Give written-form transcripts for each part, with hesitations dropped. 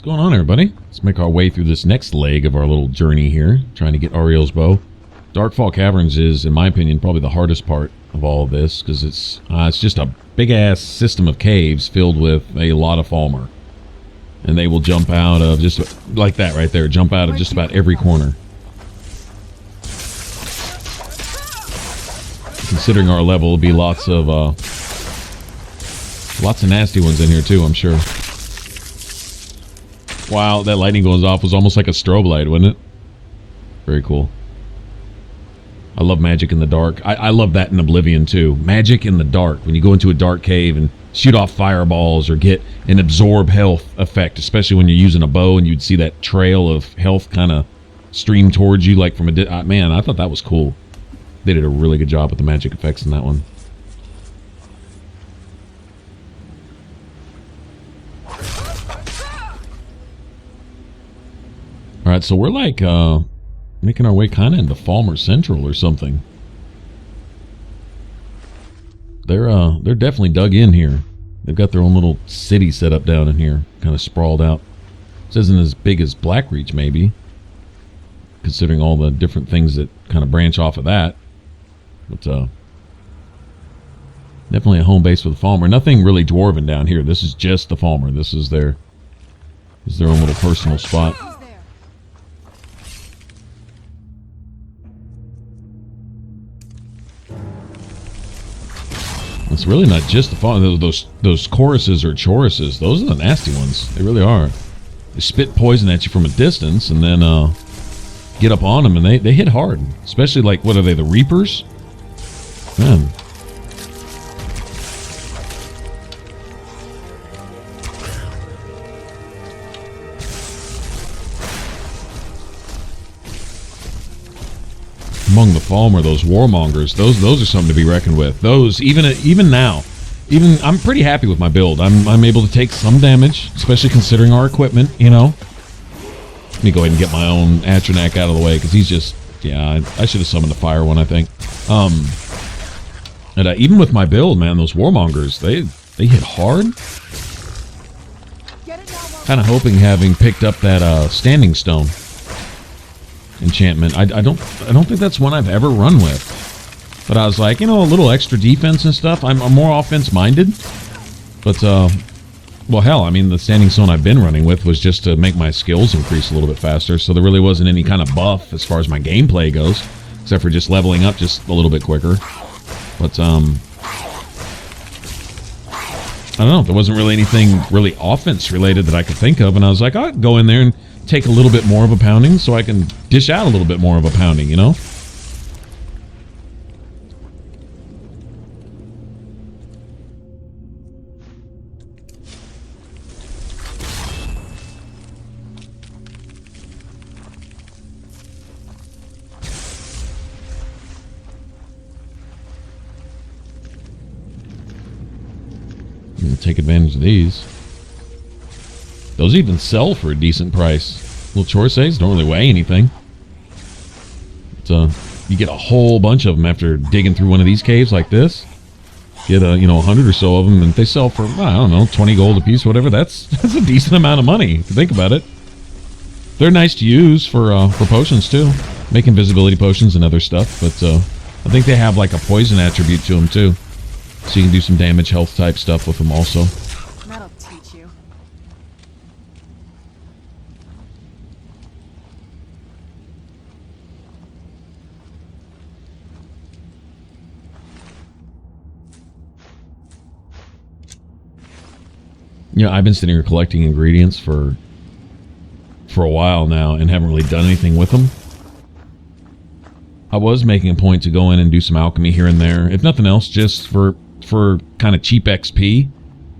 going on, everybody? Let's make our way through this next leg of our little journey here, trying to get Auriel's bow. Darkfall Caverns is, in my opinion, probably the hardest part of all of this, because it's just a big-ass system of caves filled with a lot of Falmer. And they will jump out of, just like that right there, jump out of just about every corner. Considering our level, will be lots of nasty ones in here too, I'm sure. Wow, that lightning goes off was almost like a strobe light, wasn't it? Very cool. I love magic in the dark. I love that in Oblivion too. Magic in the dark. When you go into a dark cave and shoot off fireballs or get an absorb health effect, especially when you're using a bow and you'd see that trail of health kind of stream towards you like from a... man, I thought that was cool. They did a really good job with the magic effects in that one. Alright, so we're like making our way kind of into Falmer Central or something. They're definitely dug in here. They've got their own little city set up down in here, kind of sprawled out. This isn't as big as Blackreach, maybe, considering all the different things that kind of branch off of that. But definitely a home base for the Falmer. Nothing really dwarven down here. This is just the Falmer. This is their own little personal spot. It's really not just the Falmer. Those choruses or choruses. Those are the nasty ones. They really are. They spit poison at you from a distance and then get up on them, and they hit hard. Especially like, what are they, the Reapers? Man. Among the Falmer, those warmongers, those are something to be reckoned with. Those, even now, I'm pretty happy with my build. I'm able to take some damage, especially considering our equipment, you know. Let me go ahead and get my own Atronak out of the way, because he's just, yeah, I should have summoned a fire one, I think. And even with my build, man, those warmongers, they hit hard. Kind of hoping, having picked up that standing stone enchantment. I don't think that's one I've ever run with. But I was like, you know, a little extra defense and stuff. I'm more offense minded. But well, hell, I mean, the standing stone I've been running with was just to make my skills increase a little bit faster. So there really wasn't any kind of buff as far as my gameplay goes, except for just leveling up just a little bit quicker. But I don't know. There wasn't really anything really offense related that I could think of, and I was like, I'll go in there and take a little bit more of a pounding so I can dish out a little bit more of a pounding, you know? Take advantage of these. Those even sell for a decent price. Little Chorsays don't really weigh anything. So you get a whole bunch of them after digging through one of these caves like this. Get 100 or so of them, and they sell for, I don't know, 20 gold a piece, whatever. That's a decent amount of money if you think about it. They're nice to use for potions too, make invisibility potions and other stuff. But I think they have like a poison attribute to them too. So you can do some damage health type stuff with them also. That'll teach you. You know, I've been sitting here collecting ingredients for a while now and haven't really done anything with them. I was making a point to go in and do some alchemy here and there. If nothing else, just for kind of cheap XP,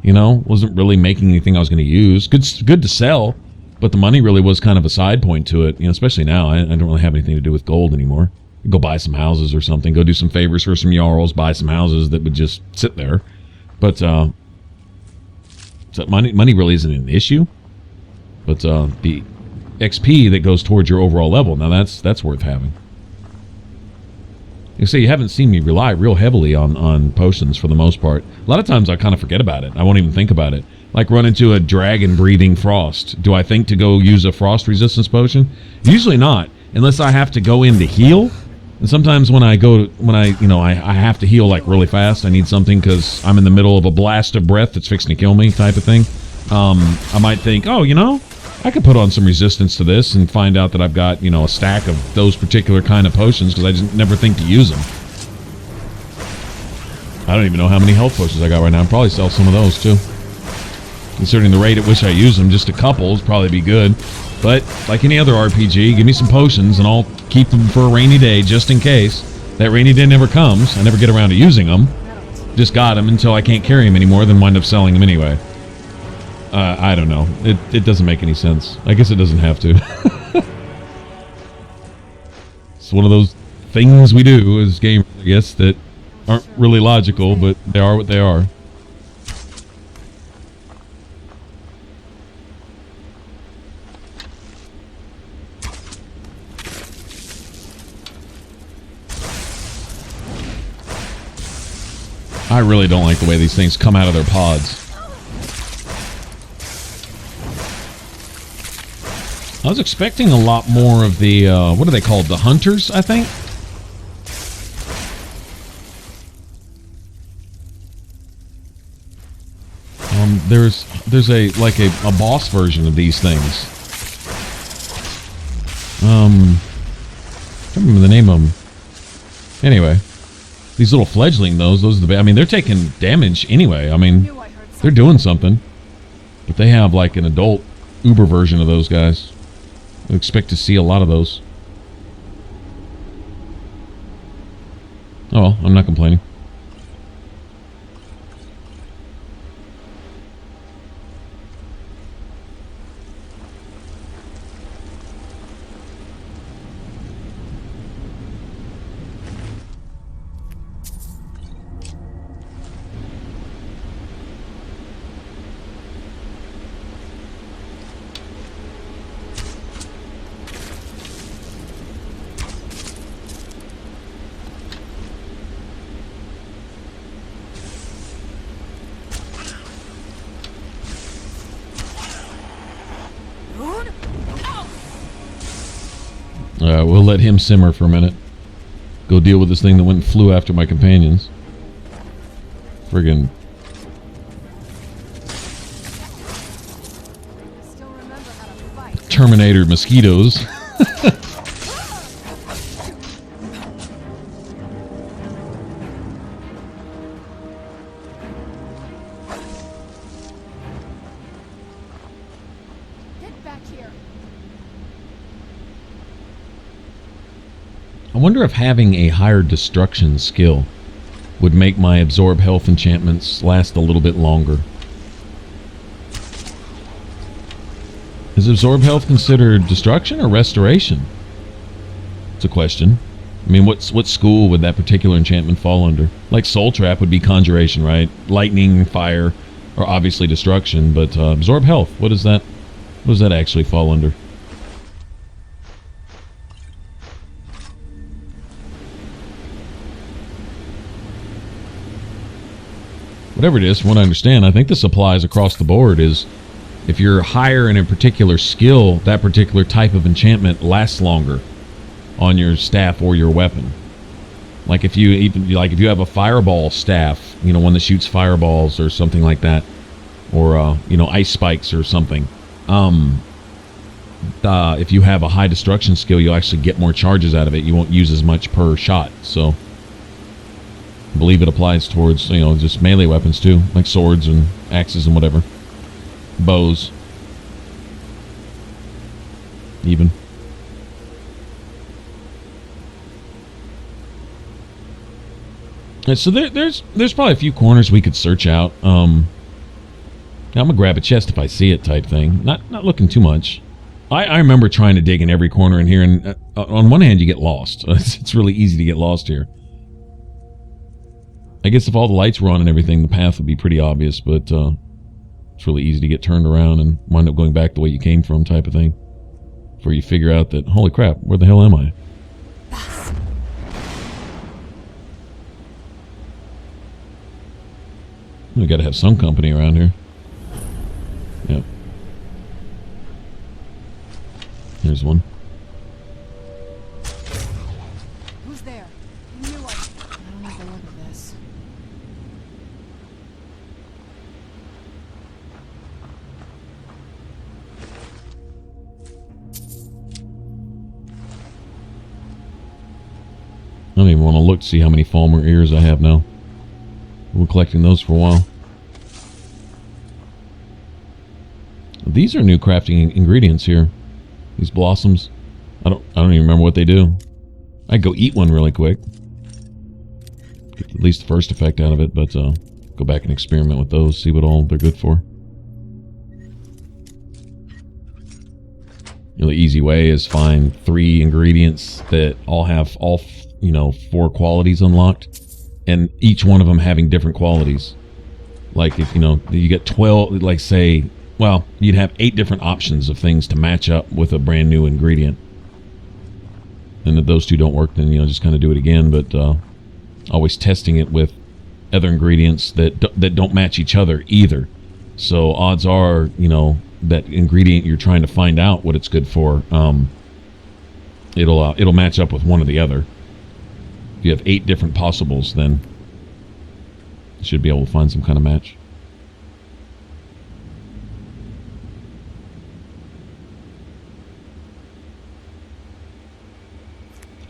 you know, wasn't really making anything I was going to use. Good to sell, but the money really was kind of a side point to it, you know, especially now. I don't really have anything to do with gold anymore. Go buy some houses or something, go do some favors for some Jarls, buy some houses that would just sit there. But so money really isn't an issue, but the XP that goes towards your overall level, now that's worth having. You see, you haven't seen me rely real heavily on potions for the most part. A lot of times I kind of forget about it. I won't even think about it. like run into a dragon breathing frost. Do I think to go use a frost resistance potion? Usually not, unless I have to go in to heal. And sometimes when I have to heal like really fast, I need something because I'm in the middle of a blast of breath that's fixing to kill me type of thing. I might think, oh, I could put on some resistance to this and find out that I've got, a stack of those particular kind of potions because I just never think to use them. I don't even know how many health potions I got right now. I'll probably sell some of those too. Considering the rate at which I use them, just a couple would probably be good. But like any other RPG, give me some potions and I'll keep them for a rainy day just in case. That rainy day never comes. I never get around to using them. Just got them until I can't carry them anymore, then wind up selling them anyway. I don't know. It doesn't make any sense. I guess it doesn't have to. It's one of those things we do as gamers, I guess, that aren't really logical, but they are what they are. I really don't like the way these things come out of their pods. I was expecting a lot more of the, what are they called? The hunters, I think? There's a boss version of these things. I can't remember the name of them. Anyway, these little fledgling, those are the, I mean, they're taking damage anyway. I mean, they're doing something. But they have like an adult Uber version of those guys. I expect to see a lot of those. Oh well, I'm not complaining. We'll let him simmer for a minute. Go deal with this thing that went and flew after my companions. Friggin' Terminator mosquitoes. I wonder if having a higher destruction skill would make my absorb health enchantments last a little bit longer. Is absorb health considered destruction or restoration? It's a question. I mean, what school would that particular enchantment fall under? Like Soul Trap would be conjuration, right? Lightning, fire, or obviously destruction. But absorb health, what does that actually fall under? Whatever it is, from what I understand, I think this applies across the board, is if you're higher in a particular skill, that particular type of enchantment lasts longer on your staff or your weapon. Like if you have a fireball staff, one that shoots fireballs or something like that, or ice spikes or something. If you have a high destruction skill, you'll actually get more charges out of it. You won't use as much per shot, so I believe it applies towards, just melee weapons too, like swords and axes and whatever. Bows. Even. And so there's probably a few corners we could search out. I'm gonna grab a chest if I see it type thing. Not looking too much. I remember trying to dig in every corner in here, and on one hand you get lost. It's really easy to get lost here. I guess if all the lights were on and everything, the path would be pretty obvious, but it's really easy to get turned around and wind up going back the way you came from type of thing. Before you figure out that, holy crap, where the hell am I? We gotta have some company around here. Here's one. Who's there? I don't like the look of this. I don't even want to look to see how many Falmer ears I have now. We're collecting those for a while. These are new crafting ingredients here. These blossoms. I don't even remember what they do. I'd go eat one really quick. Get at least the first effect out of it, but go back and experiment with those, see what all they're good for. You know, the easy way is find 3 ingredients that all have 4 qualities unlocked, and each one of them having different qualities. Like if you get 12, like say, well, you'd have 8 different options of things to match up with a brand new ingredient. And if those 2 don't work, then just kind of do it again. But always testing it with other ingredients that don't match each other either. So odds are, that ingredient you're trying to find out what it's good for, it'll match up with one or the other. If you have 8 different possibles, then you should be able to find some kind of match.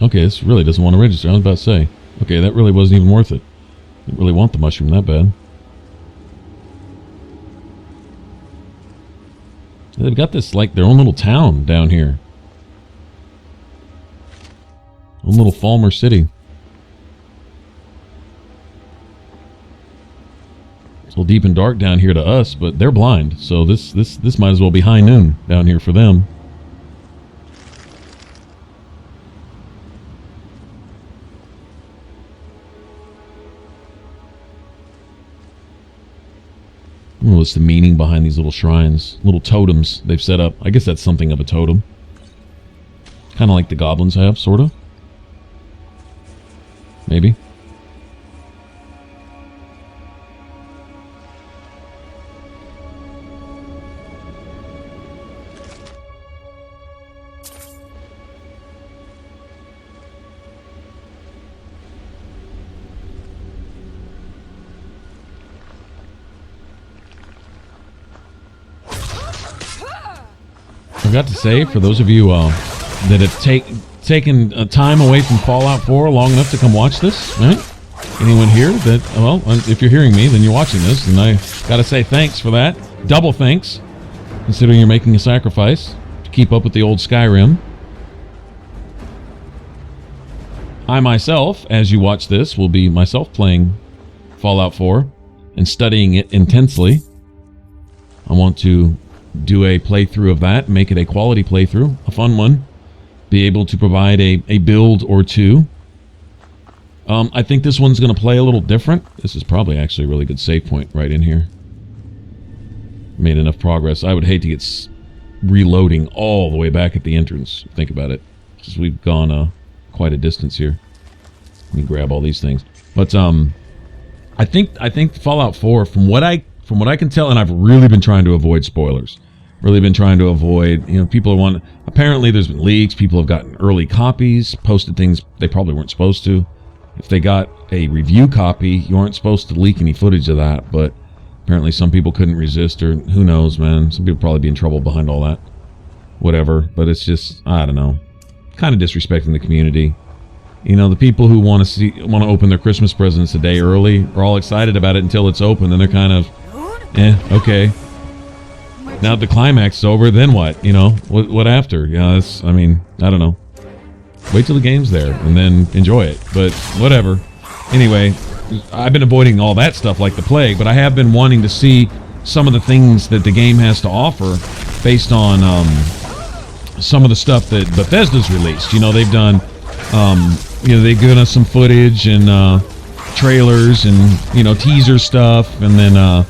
Okay, this really doesn't want to register. I was about to say, okay, that really wasn't even worth it. Didn't really want the mushroom that bad. They've got this, like, their own little town down here. Own little Falmer city. It's a little deep and dark down here to us, but they're blind, so this might as well be high noon down here for them. What's the meaning behind these little shrines? Little totems they've set up. I guess that's something of a totem. Kind of like the goblins have, sort of. Maybe. I forgot to say, for those of you that have taken time away from Fallout 4 long enough to come watch this, right? Anyone here that, well, if you're hearing me, then you're watching this, and I gotta say thanks for that. Double thanks, considering you're making a sacrifice to keep up with the old Skyrim. I myself, as you watch this, will be myself playing Fallout 4 and studying it intensely. I want to do a playthrough of that, make it a quality playthrough, a fun one, be able to provide a build or two. I think this one's going to play a little different. This is probably actually a really good save point right in here. Made enough progress. I would hate to get reloading all the way back at the entrance. Think about it, because we've gone quite a distance here. Let me grab all these things. But I think Fallout 4, from what I can tell, and I've really been trying to avoid spoilers. Really been trying to avoid, people want. Apparently, there's been leaks. People have gotten early copies, posted things they probably weren't supposed to. If they got a review copy, you aren't supposed to leak any footage of that. But apparently, some people couldn't resist, or who knows, man. Some people probably be in trouble behind all that. Whatever. But it's just, I don't know, kind of disrespecting the community. The people who want to open their Christmas presents a day early are all excited about it until it's open, and they're kind of, okay. Now the climax is over, then what? What after? I don't know. Wait till the game's there, and then enjoy it. But whatever. Anyway, I've been avoiding all that stuff like the plague, but I have been wanting to see some of the things that the game has to offer based on some of the stuff that Bethesda's released. They've done, they've given us some footage and trailers and, teaser stuff, and then,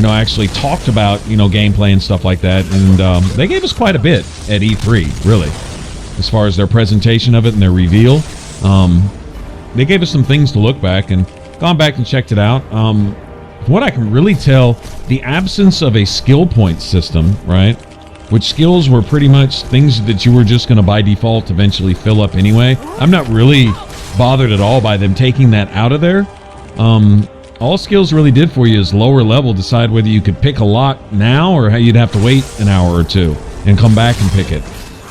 actually talked about, gameplay and stuff like that. And they gave us quite a bit at E3, really, as far as their presentation of it and their reveal. They gave us some things to look back, and gone back and checked it out. From what I can really tell, the absence of a skill point system, right, which skills were pretty much things that you were just going to by default eventually fill up anyway. I'm not really bothered at all by them taking that out of there. All skills really did for you is lower level decide whether you could pick a lock now or how you'd have to wait an hour or two and come back and pick it.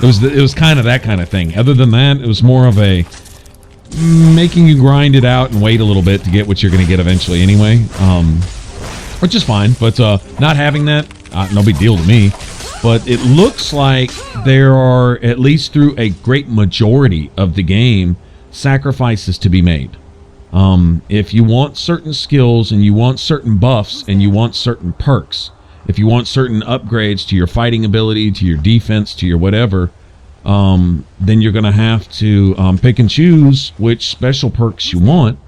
It was kind of that kind of thing. Other than that, it was more of a making you grind it out and wait a little bit to get what you're going to get eventually anyway, which is fine. But not having that, no big deal to me. But it looks like there are, at least through a great majority of the game, sacrifices to be made. If you want certain skills and you want certain buffs and you want certain perks, if you want certain upgrades to your fighting ability, to your defense, to your whatever, then you're going to have to pick and choose which special perks you want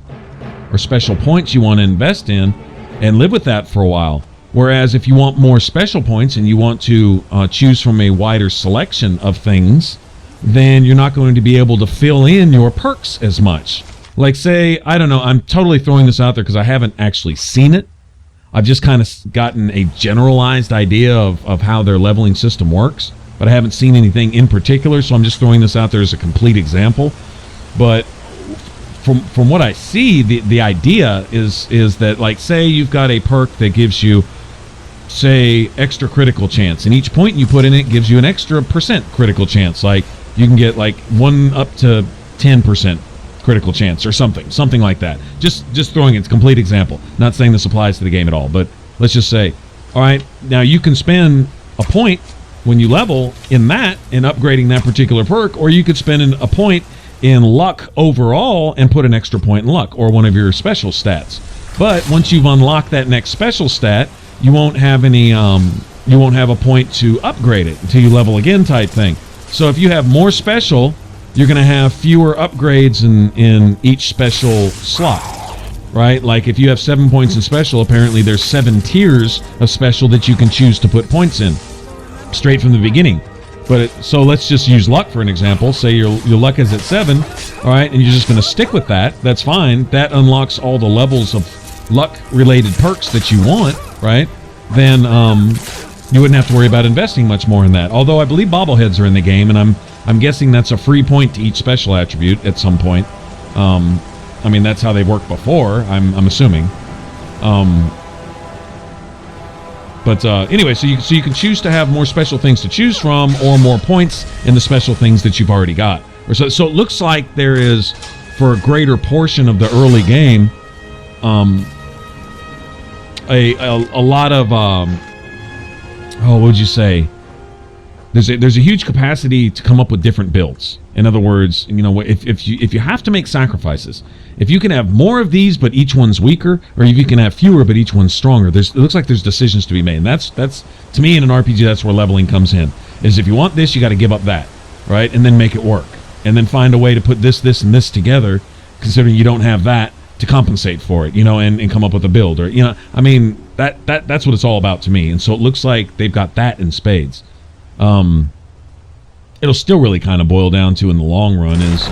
or special points you want to invest in and live with that for a while. Whereas if you want more special points and you want to choose from a wider selection of things, then you're not going to be able to fill in your perks as much. Like say, I don't know, I'm totally throwing this out there because I haven't actually seen it. I've just kind of gotten a generalized idea of how their leveling system works, but I haven't seen anything in particular, so I'm just throwing this out there as a complete example. But from what I see, the idea is that, like, say you've got a perk that gives you, say, extra critical chance, and each point you put in it gives you an extra % critical chance. Like, you can get, like, 1 up to 10% critical chance or something like that. Just throwing it, it's a complete example. Not saying this applies to the game at all, but let's just say, all right, now you can spend a point when you level in that in upgrading that particular perk, or you could spend a point in luck overall and put an extra point in luck or one of your special stats. But once you've unlocked that next special stat, you won't have any you won't have a point to upgrade it until you level again type thing. So if you have more special, you're going to have fewer upgrades in each special slot, right? Like if you have 7 points in special, apparently there's 7 tiers of special that you can choose to put points in straight from the beginning. But so let's just use luck for an example. Say your luck is at 7, all right, and you're just going to stick with that. That's fine. That unlocks all the levels of luck-related perks that you want, right? Then you wouldn't have to worry about investing much more in that. Although I believe bobbleheads are in the game, and I'm guessing that's a free point to each special attribute at some point. I mean, that's how they worked before, I'm assuming. But anyway, so you can choose to have more special things to choose from or more points in the special things that you've already got. So it looks like there is, for a greater portion of the early game, a lot of what would you say? There's a huge capacity to come up with different builds. In other words, you know, if you have to make sacrifices, if you can have more of these but each one's weaker, or if you can have fewer but each one's stronger, it looks like there's decisions to be made. And that's to me in an RPG, that's where leveling comes in. Is if you want this, you got to give up that, right, and then make it work, and then find a way to put this, and this together, considering you don't have that to compensate for it, you know, and come up with a build, or, you know, I mean, that's what it's all about to me. And so it looks like they've got that in spades. It'll still really kind of boil down to, in the long run, is,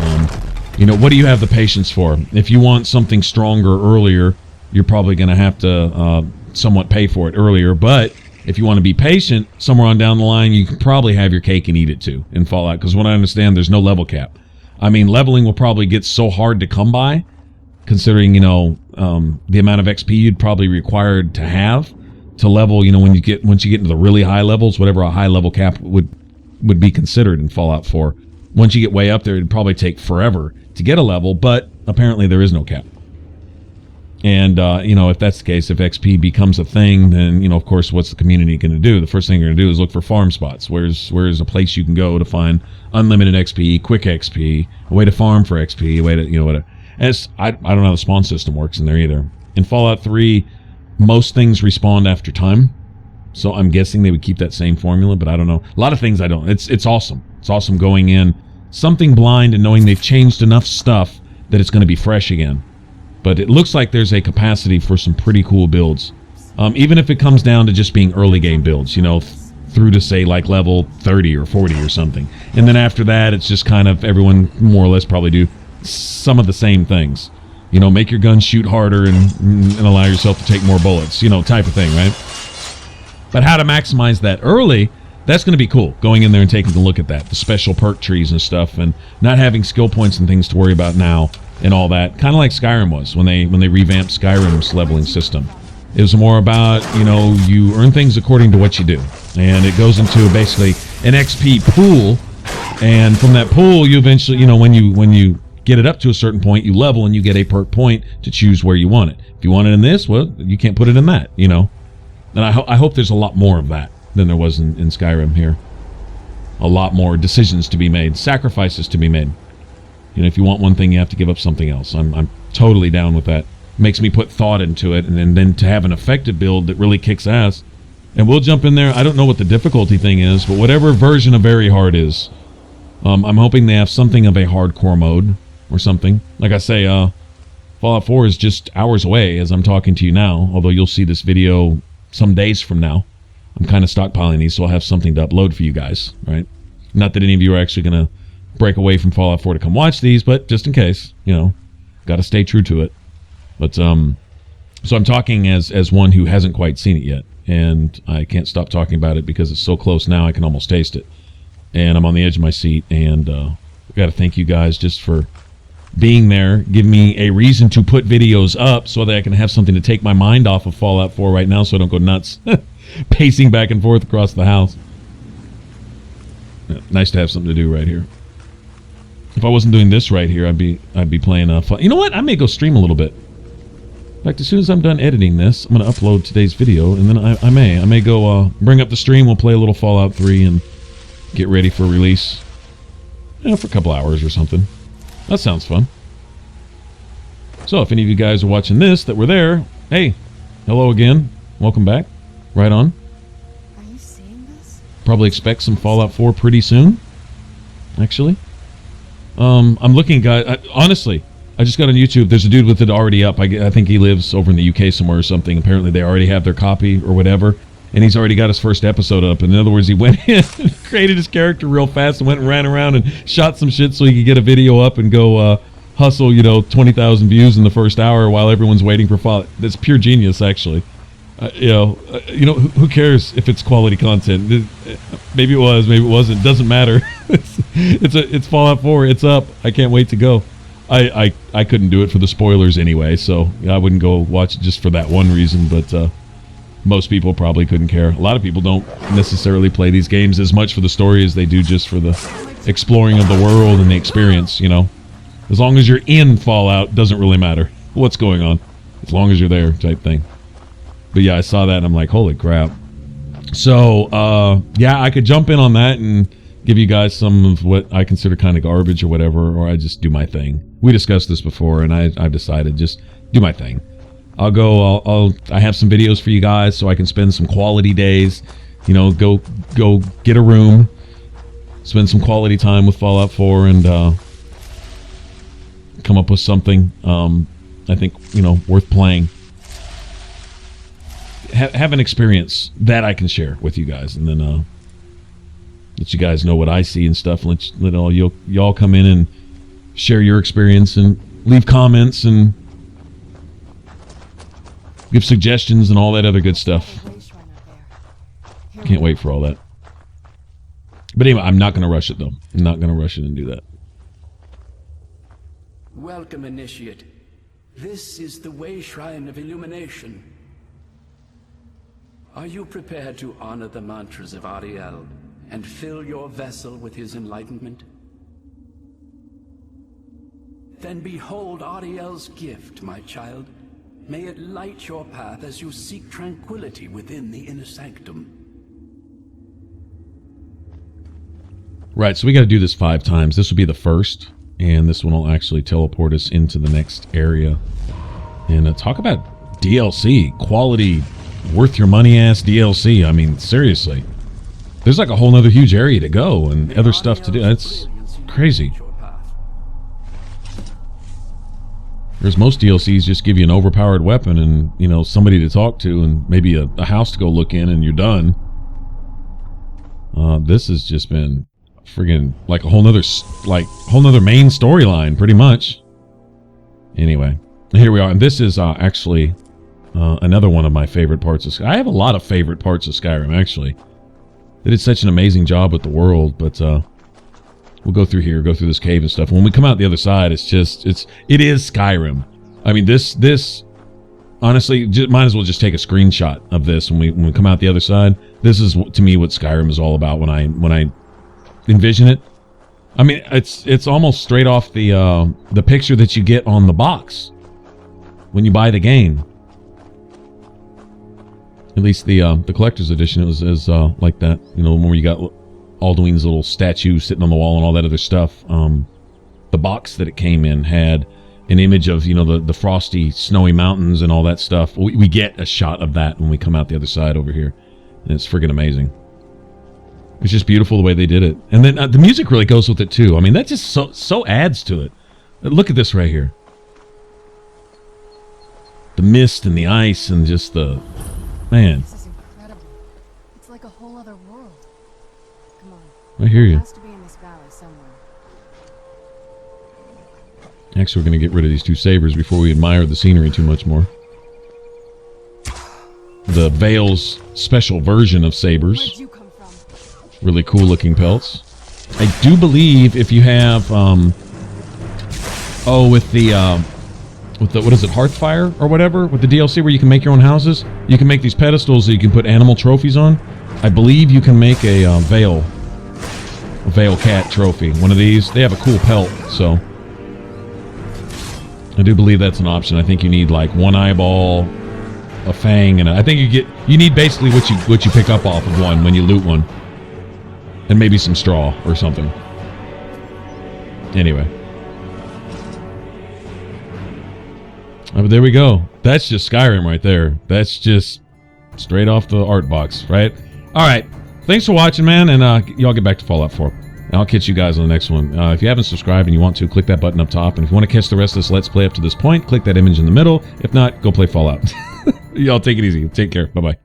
you know, what do you have the patience for? If you want something stronger earlier, you're probably going to have to somewhat pay for it earlier. But if you want to be patient, somewhere on down the line, you can probably have your cake and eat it too in Fallout. Because what I understand, there's no level cap. I mean, leveling will probably get so hard to come by, considering, you know, the amount of XP you'd probably required to have to level, you know, once you get into the really high levels, whatever a high level cap would be considered in Fallout 4. Once you get way up there, it'd probably take forever to get a level, but apparently there is no cap. And, you know, if that's the case, if XP becomes a thing, then, you know, of course, what's the community going to do? The first thing they're going to do is look for farm spots. Where's a place you can go to find unlimited XP, quick XP, a way to farm for XP, a way to, you know, whatever. And I don't know how the spawn system works in there either. In Fallout 3, most things respawn after time. So I'm guessing they would keep that same formula, but I don't know. A lot of things I don't. It's awesome. It's awesome going in something blind and knowing they've changed enough stuff that it's going to be fresh again. But it looks like there's a capacity for some pretty cool builds. Even if it comes down to just being early game builds, you know, through to, say, like level 30 or 40 or something. And then after that, it's just kind of everyone more or less probably do some of the same things. You know, make your gun shoot harder and allow yourself to take more bullets, you know, type of thing, right? But how to maximize that early That's going to be cool, going in there and taking a look at that, the special perk trees and stuff, and not having skill points and things to worry about now and all that. Kind of like Skyrim was when they revamped Skyrim's leveling system. It was more about, you know, you earn things according to what you do, and it goes into basically an XP pool, and from that pool, you eventually, you know, when you get it up to a certain point, you level and you get a perk point to choose where you want it. If you want it in this, well, you can't put it in that, you know. And I hope there's a lot more of that than there was in Skyrim here. A lot more decisions to be made, sacrifices to be made. You know, if you want one thing, you have to give up something else. I'm totally down with that. Makes me put thought into it, and then to have an effective build that really kicks ass. And we'll jump in there. I don't know what the difficulty thing is, but whatever version of very hard is, I'm hoping they have something of a hardcore mode or something. Like I say, Fallout 4 is just hours away as I'm talking to you now, although you'll see this video some days from now. I'm kind of stockpiling these, so I'll have something to upload for you guys, right? Not that any of you are actually going to break away from Fallout 4 to come watch these, but just in case, you know, got to stay true to it. But, so I'm talking as one who hasn't quite seen it yet, and I can't stop talking about it because it's so close now I can almost taste it. And I'm on the edge of my seat, and I've got to thank you guys just for being there, giving me a reason to put videos up so that I can have something to take my mind off of Fallout 4 right now so I don't go nuts. Pacing back and forth across the house. Yeah, nice to have something to do right here. If I wasn't doing this right here, I'd be playing you know what? I may go stream a little bit. In fact, as soon as I'm done editing this, I'm going to upload today's video, and then I may go bring up the stream. We'll play a little Fallout 3 and get ready for release. You know, for a couple hours or something. That sounds fun. So, if any of you guys are watching this that were there, hey, hello again. Welcome back. Right on. Are you seeing this? Probably expect some Fallout 4 pretty soon, actually. I'm looking, guys. Honestly, I just got on YouTube. There's a dude with it already up. I think he lives over in the UK somewhere or something. Apparently, they already have their copy or whatever, and he's already got his first episode up. In other words, he went in and created his character real fast and went and ran around and shot some shit so he could get a video up and go hustle, you know, 20,000 views in the first hour while everyone's waiting for Fallout. That's pure genius, actually. You know, who cares if it's quality content? Maybe it was, maybe it wasn't. Doesn't matter. It's Fallout 4. It's up. I can't wait to go. I couldn't do it for the spoilers anyway, so I wouldn't go watch it just for that one reason. But most people probably couldn't care. A lot of people don't necessarily play these games as much for the story as they do just for the exploring of the world and the experience. You know, as long as you're in Fallout, doesn't really matter what's going on, as long as you're there, type thing. But yeah, I saw that and I'm like, holy crap. So, yeah, I could jump in on that and give you guys some of what I consider kind of garbage or whatever, or I just do my thing. We discussed this before, and I've decided just do my thing. I have some videos for you guys so I can spend some quality days, you know, go get a room, spend some quality time with Fallout 4 and come up with something I think, you know, worth playing. Have an experience that I can share with you guys, and then let you guys know what I see and stuff. Let all y'all come in and share your experience and leave comments and give suggestions and all that other good stuff. Can't wait for all that. But anyway, I'm not going to rush it though. I'm not going to rush it and do that. Welcome, Initiate. This is the Way Shrine of Illumination. Are you prepared to honor the mantras of Auriel and fill your vessel with his enlightenment? Then behold Auriel's gift, my child. May it light your path as you seek tranquility within the inner sanctum. Right, so we got to do this 5 times. This will be the first, and this one will actually teleport us into the next area. And talk about DLC, quality, worth your money ass DLC. I mean, seriously. There's like a whole nother huge area to go and other stuff to do. It's crazy. There's most DLCs just give you an overpowered weapon and, you know, somebody to talk to and maybe a house to go look in and you're done. This has just been friggin' like a whole nother main storyline, pretty much. Anyway, here we are, and this is actually another one of my favorite parts of Skyrim. I have a lot of favorite parts of Skyrim, actually. They did such an amazing job with the world, but we'll go through here, go through this cave and stuff. When we come out the other side, it is Skyrim. I mean, this honestly, might as well just take a screenshot of this when we come out the other side. This is, to me, what Skyrim is all about when I envision it. I mean, it's almost straight off the picture that you get on the box when you buy the game. At least the collector's edition, it was like that. You know, where you got Alduin's little statue sitting on the wall and all that other stuff. The box that it came in had an image of, you know, the frosty, snowy mountains and all that stuff. We get a shot of that when we come out the other side over here. And it's friggin' amazing. It's just beautiful the way they did it. And then the music really goes with it, too. I mean, that just so adds to it. Look at this right here. The mist and the ice and just the... Man. This is incredible. It's like a whole other world. Come on. I hear you. It has to be in this valley somewhere. Actually, we're going to get rid of these two sabers before we admire the scenery too much more. The Vale's special version of sabers. Where'd you come from? Really cool looking pelts. I do believe if you have, with the what is it, Hearthfire or whatever, with the DLC where you can make your own houses, you can make these pedestals that you can put animal trophies on. I believe you can make a Vale cat trophy. One of these. They have a cool pelt, so I do believe that's an option. I think you need like one eyeball, a fang, and I think you need basically what you pick up off of one when you loot one, and maybe some straw or something. Anyway. But there we go. That's just Skyrim right there. That's just straight off the art box, right? All right. Thanks for watching, man, and y'all get back to Fallout 4. And I'll catch you guys on the next one. If you haven't subscribed and you want to, click that button up top. And if you want to catch the rest of this Let's Play up to this point, click that image in the middle. If not, go play Fallout. Y'all take it easy. Take care. Bye-bye.